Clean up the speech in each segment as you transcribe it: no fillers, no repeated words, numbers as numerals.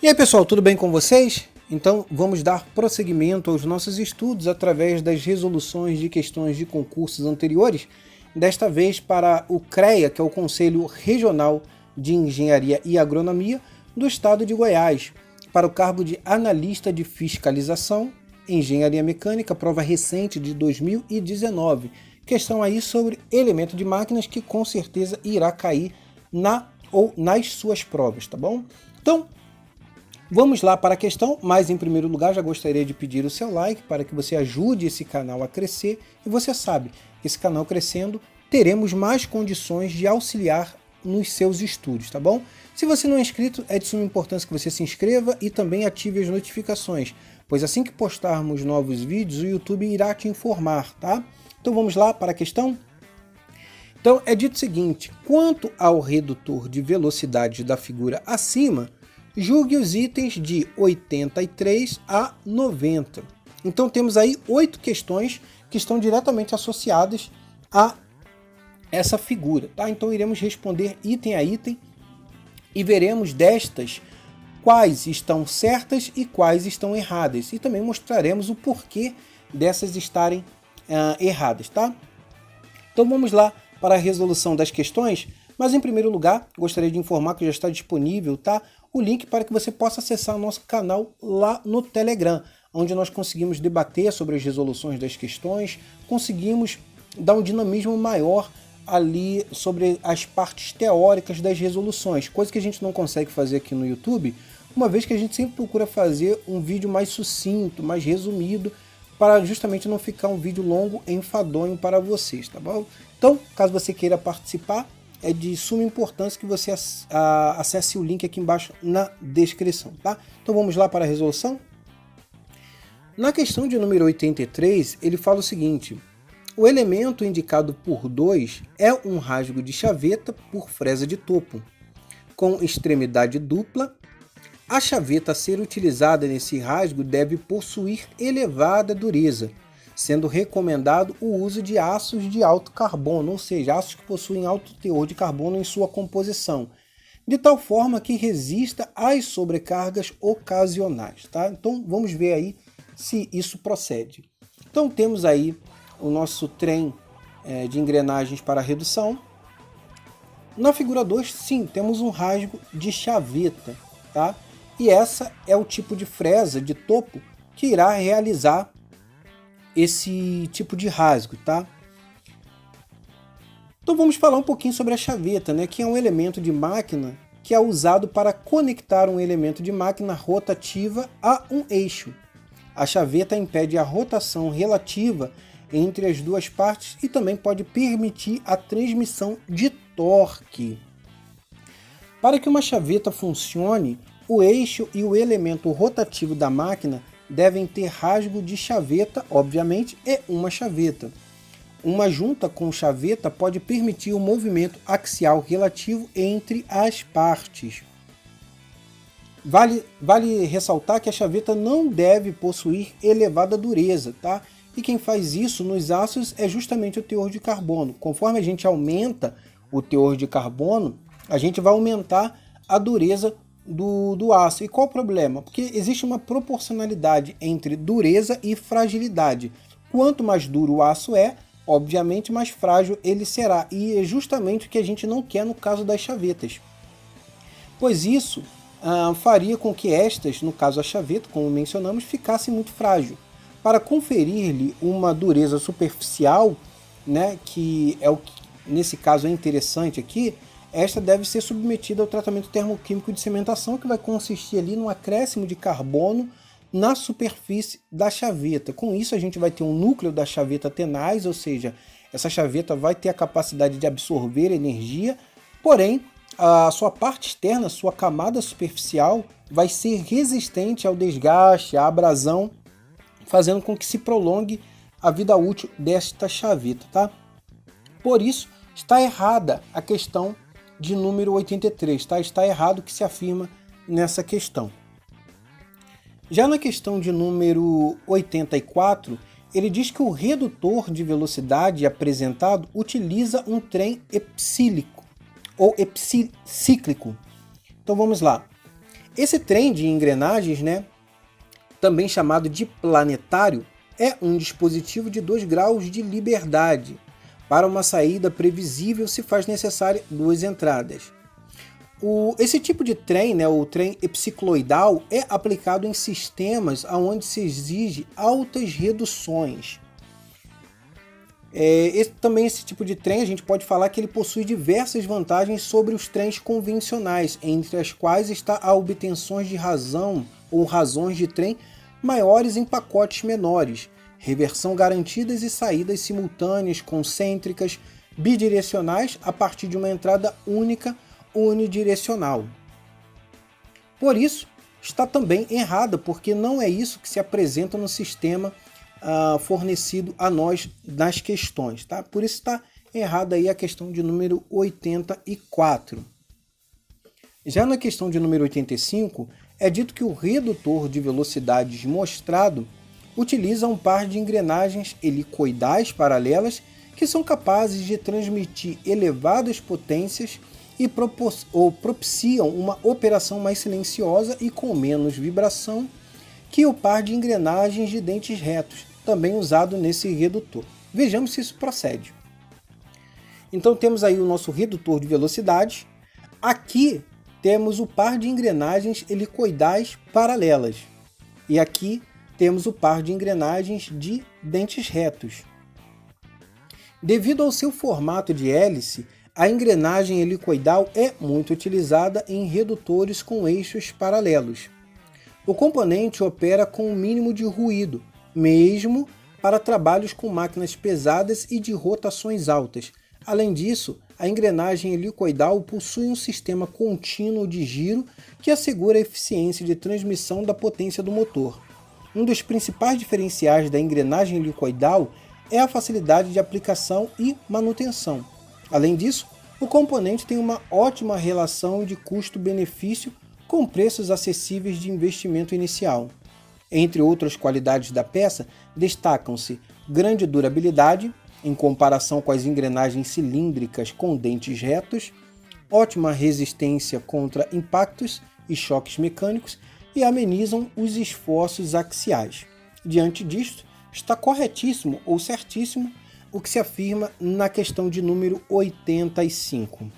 E aí pessoal, tudo bem com vocês? Então vamos dar prosseguimento aos nossos estudos através das resoluções de questões de concursos anteriores, desta vez para o CREA, que é o Conselho Regional de Engenharia e Agronomia do Estado de Goiás, para o cargo de Analista de Fiscalização, Engenharia Mecânica, prova recente de 2019. Questão aí sobre elemento de máquinas que com certeza irá cair na ou nas suas provas, tá bom? Então, vamos lá para a questão, mas em primeiro lugar já gostaria de pedir o seu like para que você ajude esse canal a crescer. E você sabe, esse canal crescendo, teremos mais condições de auxiliar nos seus estudos, tá bom? Se você não é inscrito, é de suma importância que você se inscreva e também ative as notificações, pois assim que postarmos novos vídeos, o YouTube irá te informar, tá? Então vamos lá para a questão? Então é dito o seguinte: quanto ao redutor de velocidade da figura acima, julgue os itens de 83 a 90. Então temos aí 8 questões que estão diretamente associadas a essa figura, tá? Então iremos responder item a item e veremos destas quais estão certas e quais estão erradas. E também mostraremos o porquê dessas estarem erradas, tá? Então vamos lá para a resolução das questões, mas em primeiro lugar gostaria de informar que já está disponível, tá, o link para que você possa acessar o nosso canal lá no Telegram, onde nós conseguimos debater sobre as resoluções das questões, conseguimos dar um dinamismo maior ali sobre as partes teóricas das resoluções, coisa que a gente não consegue fazer aqui no YouTube, uma vez que a gente sempre procura fazer um vídeo mais sucinto, mais resumido, para justamente não ficar um vídeo longo e enfadonho para vocês, tá bom? Então, caso você queira participar, é de suma importância que você acesse o link aqui embaixo na descrição, tá? Então vamos lá para a resolução? Na questão de número 83, ele fala o seguinte: o elemento indicado por 2 é um rasgo de chaveta por fresa de topo, com extremidade dupla. A chaveta a ser utilizada nesse rasgo deve possuir elevada dureza, sendo recomendado o uso de aços de alto carbono, ou seja, aços que possuem alto teor de carbono em sua composição, de tal forma que resista às sobrecargas ocasionais, tá? Então vamos ver aí se isso procede. Então temos aí o nosso trem de engrenagens para redução. Na figura 2, sim, temos um rasgo de chaveta, tá? E essa é o tipo de fresa de topo que irá realizar esse tipo de rasgo, tá? Então vamos falar um pouquinho sobre a chaveta, né, que é um elemento de máquina que é usado para conectar um elemento de máquina rotativa a um eixo. A chaveta impede a rotação relativa entre as duas partes e também pode permitir a transmissão de torque. Para que uma chaveta funcione, o eixo e o elemento rotativo da máquina devem ter rasgo de chaveta, obviamente, e uma chaveta. Uma junta com chaveta pode permitir o movimento axial relativo entre as partes. Vale ressaltar que a chaveta não deve possuir elevada dureza, tá? E quem faz isso nos aços é justamente o teor de carbono. Conforme a gente aumenta o teor de carbono, a gente vai aumentar a dureza do aço. E qual o problema? Porque existe uma proporcionalidade entre dureza e fragilidade. Quanto mais duro o aço é, obviamente mais frágil ele será. E é justamente o que a gente não quer no caso das chavetas. Pois isso faria com que estas, no caso a chaveta, como mencionamos, ficasse muito frágil. Para conferir-lhe uma dureza superficial, né, que é o que nesse caso é interessante aqui, esta deve ser submetida ao tratamento termoquímico de cimentação, que vai consistir ali no acréscimo de carbono na superfície da chaveta. Com isso a gente vai ter um núcleo da chaveta tenaz, ou seja, essa chaveta vai ter a capacidade de absorver energia, porém a sua parte externa, sua camada superficial, vai ser resistente ao desgaste, à abrasão, fazendo com que se prolongue a vida útil desta chaveta, tá? Por isso está errada a questão de número 83, tá? Está errado o que se afirma nessa questão. Já na questão de número 84, ele diz que o redutor de velocidade apresentado utiliza um trem epsílico ou epsicíclico. Então vamos lá. Esse trem de engrenagens, né, também chamado de planetário, é um dispositivo de 2 graus de liberdade. Para uma saída previsível se faz necessária 2 entradas. Esse tipo de trem, né, o trem epicicloidal, é aplicado em sistemas onde se exige altas reduções. Esse tipo de trem, a gente pode falar que ele possui diversas vantagens sobre os trens convencionais, entre as quais está a obtenção de razão ou razões de trem maiores em pacotes menores, reversão garantidas e saídas simultâneas, concêntricas, bidirecionais a partir de uma entrada única unidirecional. Por isso, está também errada, porque não é isso que se apresenta no sistema fornecido a nós nas questões. Tá? Por isso está errada aí a questão de número 84. Já na questão de número 85, é dito que o redutor de velocidades mostrado utiliza um par de engrenagens helicoidais paralelas que são capazes de transmitir elevadas potências e propiciam uma operação mais silenciosa e com menos vibração que o par de engrenagens de dentes retos, também usado nesse redutor. Vejamos se isso procede. Então temos aí o nosso redutor de velocidade. Aqui temos o par de engrenagens helicoidais paralelas. E aqui temos o par de engrenagens de dentes retos. Devido ao seu formato de hélice, a engrenagem helicoidal é muito utilizada em redutores com eixos paralelos. O componente opera com o mínimo de ruído, mesmo para trabalhos com máquinas pesadas e de rotações altas. Além disso, a engrenagem helicoidal possui um sistema contínuo de giro que assegura a eficiência de transmissão da potência do motor. Um dos principais diferenciais da engrenagem helicoidal é a facilidade de aplicação e manutenção. Além disso, o componente tem uma ótima relação de custo-benefício com preços acessíveis de investimento inicial. Entre outras qualidades da peça, destacam-se grande durabilidade, em comparação com as engrenagens cilíndricas com dentes retos, ótima resistência contra impactos e choques mecânicos e amenizam os esforços axiais. Diante disto, está corretíssimo ou certíssimo o que se afirma na questão de número 85.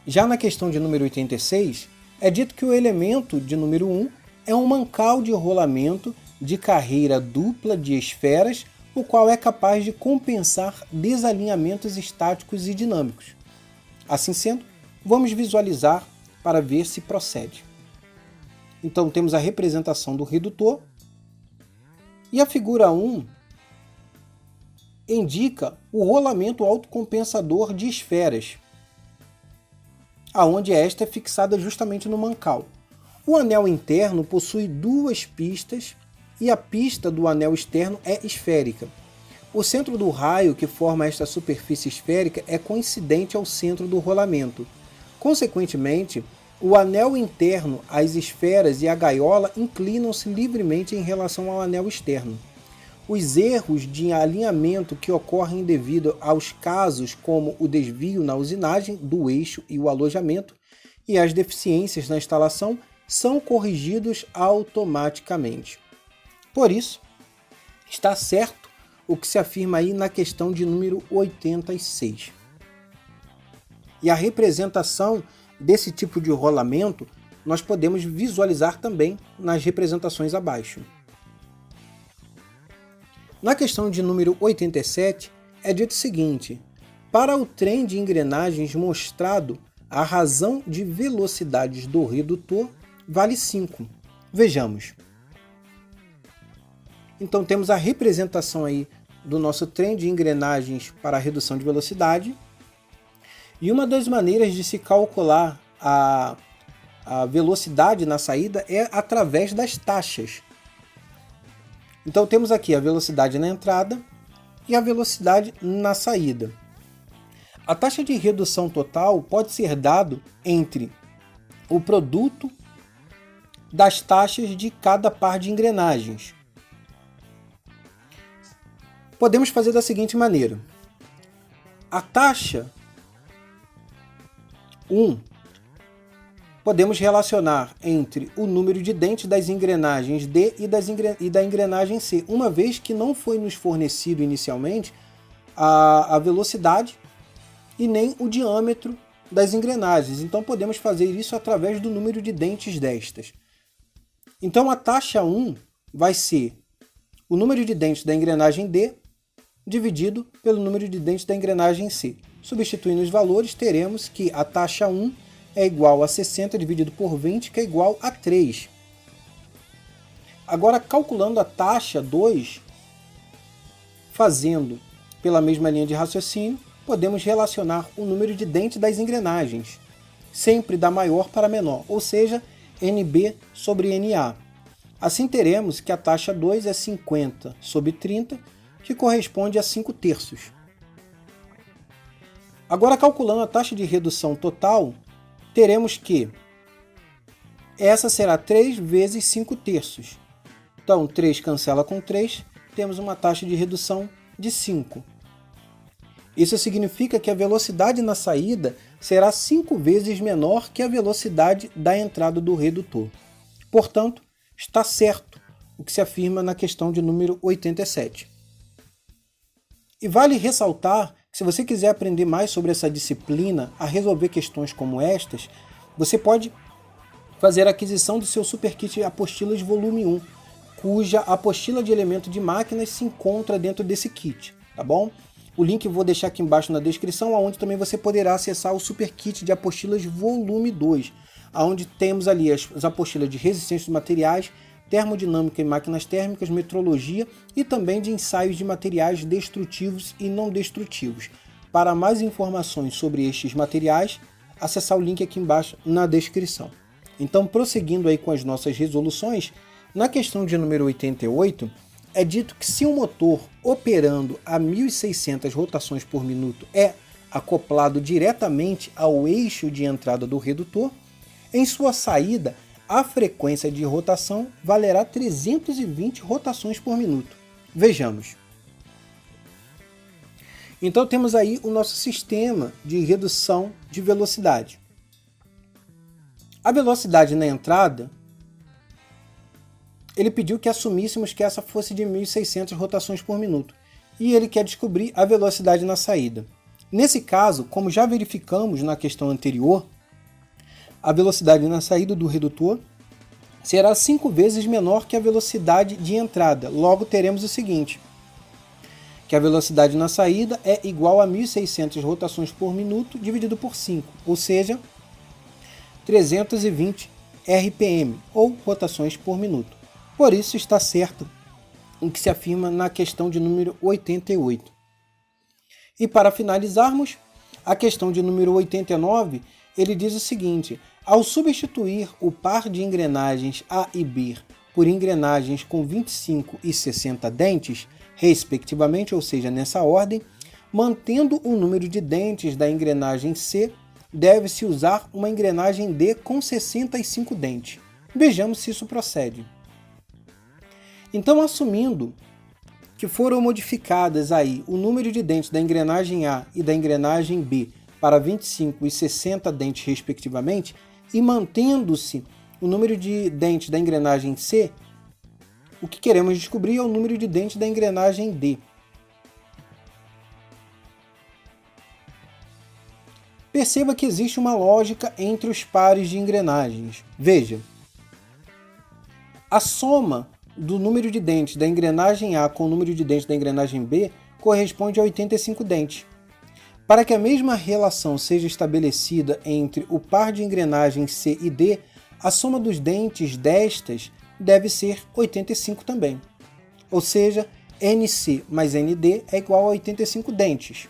Já na questão de número 86, é dito que o elemento de número 1 é um mancal de rolamento de carreira dupla de esferas, o qual é capaz de compensar desalinhamentos estáticos e dinâmicos. Assim sendo, vamos visualizar para ver se procede. Então temos a representação do redutor, e a figura 1 indica o rolamento autocompensador de esferas, aonde esta é fixada justamente no mancal. O anel interno possui 2 pistas e a pista do anel externo é esférica. O centro do raio que forma esta superfície esférica é coincidente ao centro do rolamento. Consequentemente, o anel interno, as esferas e a gaiola inclinam-se livremente em relação ao anel externo. Os erros de alinhamento que ocorrem devido aos casos como o desvio na usinagem do eixo e o alojamento e as deficiências na instalação são corrigidos automaticamente. Por isso, está certo o que se afirma aí na questão de número 86. E a representação desse tipo de rolamento nós podemos visualizar também nas representações abaixo. Na questão de número 87, é dito o seguinte: para o trem de engrenagens mostrado, a razão de velocidades do redutor vale 5. Vejamos. Então temos a representação aí do nosso trem de engrenagens para a redução de velocidade. E uma das maneiras de se calcular a velocidade na saída é através das taxas. Então temos aqui a velocidade na entrada e a velocidade na saída. A taxa de redução total pode ser dado entre o produto das taxas de cada par de engrenagens. Podemos fazer da seguinte maneira: a taxa 1 podemos relacionar entre o número de dentes das engrenagens D e da engrenagem C, uma vez que não foi nos fornecido inicialmente a velocidade e nem o diâmetro das engrenagens. Então podemos fazer isso através do número de dentes destas. Então a taxa 1 vai ser o número de dentes da engrenagem D dividido pelo número de dentes da engrenagem C. Substituindo os valores, teremos que a taxa 1 é igual a 60 dividido por 20, que é igual a 3. Agora, calculando a taxa 2, fazendo pela mesma linha de raciocínio, podemos relacionar o número de dentes das engrenagens, sempre da maior para a menor, ou seja, NB sobre NA. Assim teremos que a taxa 2 é 50 sobre 30, que corresponde a 5/3. Agora, calculando a taxa de redução total, teremos que essa será 3 vezes 5/3. Então, 3 cancela com 3, temos uma taxa de redução de 5. Isso significa que a velocidade na saída será 5 vezes menor que a velocidade da entrada do redutor. Portanto, está certo o que se afirma na questão de número 87. E vale ressaltar que, se você quiser aprender mais sobre essa disciplina, a resolver questões como estas, você pode fazer a aquisição do seu Superkit Apostilas Volume 1, cuja apostila de elemento de máquinas se encontra dentro desse kit, tá bom? O link eu vou deixar aqui embaixo na descrição, onde também você poderá acessar o Superkit de Apostilas Volume 2, onde temos ali as apostilas de resistência dos materiais, termodinâmica e máquinas térmicas, metrologia e também de ensaios de materiais destrutivos e não destrutivos. Para mais informações sobre estes materiais, acessar o link aqui embaixo na descrição. Então, prosseguindo aí com as nossas resoluções, na questão de número 88, é dito que se um motor operando a 1.600 rotações por minuto é acoplado diretamente ao eixo de entrada do redutor, em sua saída, a frequência de rotação valerá 320 rotações por minuto. Vejamos. Então temos aí o nosso sistema de redução de velocidade. A velocidade na entrada, ele pediu que assumíssemos que essa fosse de 1.600 rotações por minuto. E ele quer descobrir a velocidade na saída. Nesse caso, como já verificamos na questão anterior, a velocidade na saída do redutor será 5 vezes menor que a velocidade de entrada. Logo, teremos o seguinte, que a velocidade na saída é igual a 1.600 rotações por minuto dividido por 5, ou seja, 320 RPM, ou rotações por minuto. Por isso está certo o que se afirma na questão de número 88. E para finalizarmos, a questão de número 89, ele diz o seguinte: ao substituir o par de engrenagens A e B por engrenagens com 25 e 60 dentes, respectivamente, ou seja, nessa ordem, mantendo o número de dentes da engrenagem C, deve-se usar uma engrenagem D com 65 dentes. Vejamos se isso procede. Então, assumindo que foram modificadas aí o número de dentes da engrenagem A e da engrenagem B para 25 e 60 dentes respectivamente, e mantendo-se o número de dentes da engrenagem C, o que queremos descobrir é o número de dentes da engrenagem D. Perceba que existe uma lógica entre os pares de engrenagens. Veja, a soma do número de dentes da engrenagem A com o número de dentes da engrenagem B corresponde a 85 dentes. Para que a mesma relação seja estabelecida entre o par de engrenagens C e D, a soma dos dentes destas deve ser 85 também. Ou seja, NC mais ND é igual a 85 dentes.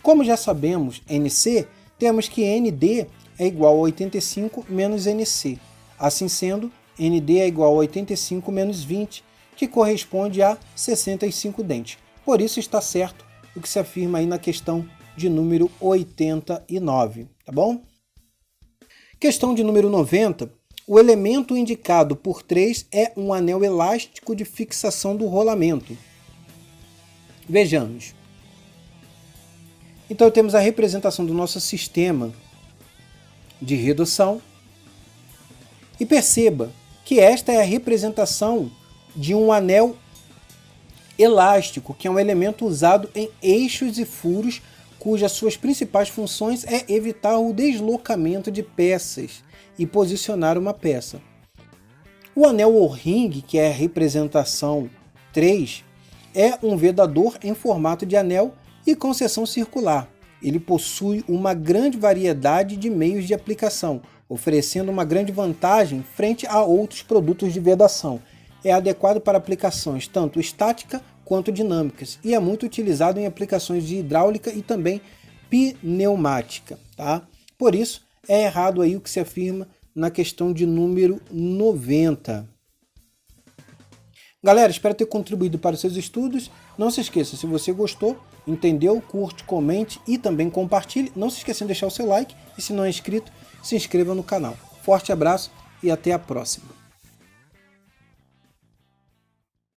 Como já sabemos NC, temos que ND é igual a 85 menos NC. Assim sendo, ND é igual a 85 menos 20, que corresponde a 65 dentes. Por isso está certo o que se afirma aí na questão de número 89, tá bom? Questão de número 90. O elemento indicado por 3 é um anel elástico de fixação do rolamento. Vejamos. Então temos a representação do nosso sistema de redução. E perceba que esta é a representação de um anel elástico, que é um elemento usado em eixos e furos, cujas suas principais funções é evitar o deslocamento de peças e posicionar uma peça. O anel ou ringue, que é a representação 3, é um vedador em formato de anel e com seção circular. Ele possui uma grande variedade de meios de aplicação, oferecendo uma grande vantagem frente a outros produtos de vedação. É adequado para aplicações tanto estática quanto dinâmicas e é muito utilizado em aplicações de hidráulica e também pneumática, tá? Por isso, é errado aí o que se afirma na questão de número 90. Galera, espero ter contribuído para os seus estudos. Não se esqueça, se você gostou, entendeu, curte, comente e também compartilhe. Não se esqueça de deixar o seu like e se não é inscrito, se inscreva no canal. Forte abraço e até a próxima.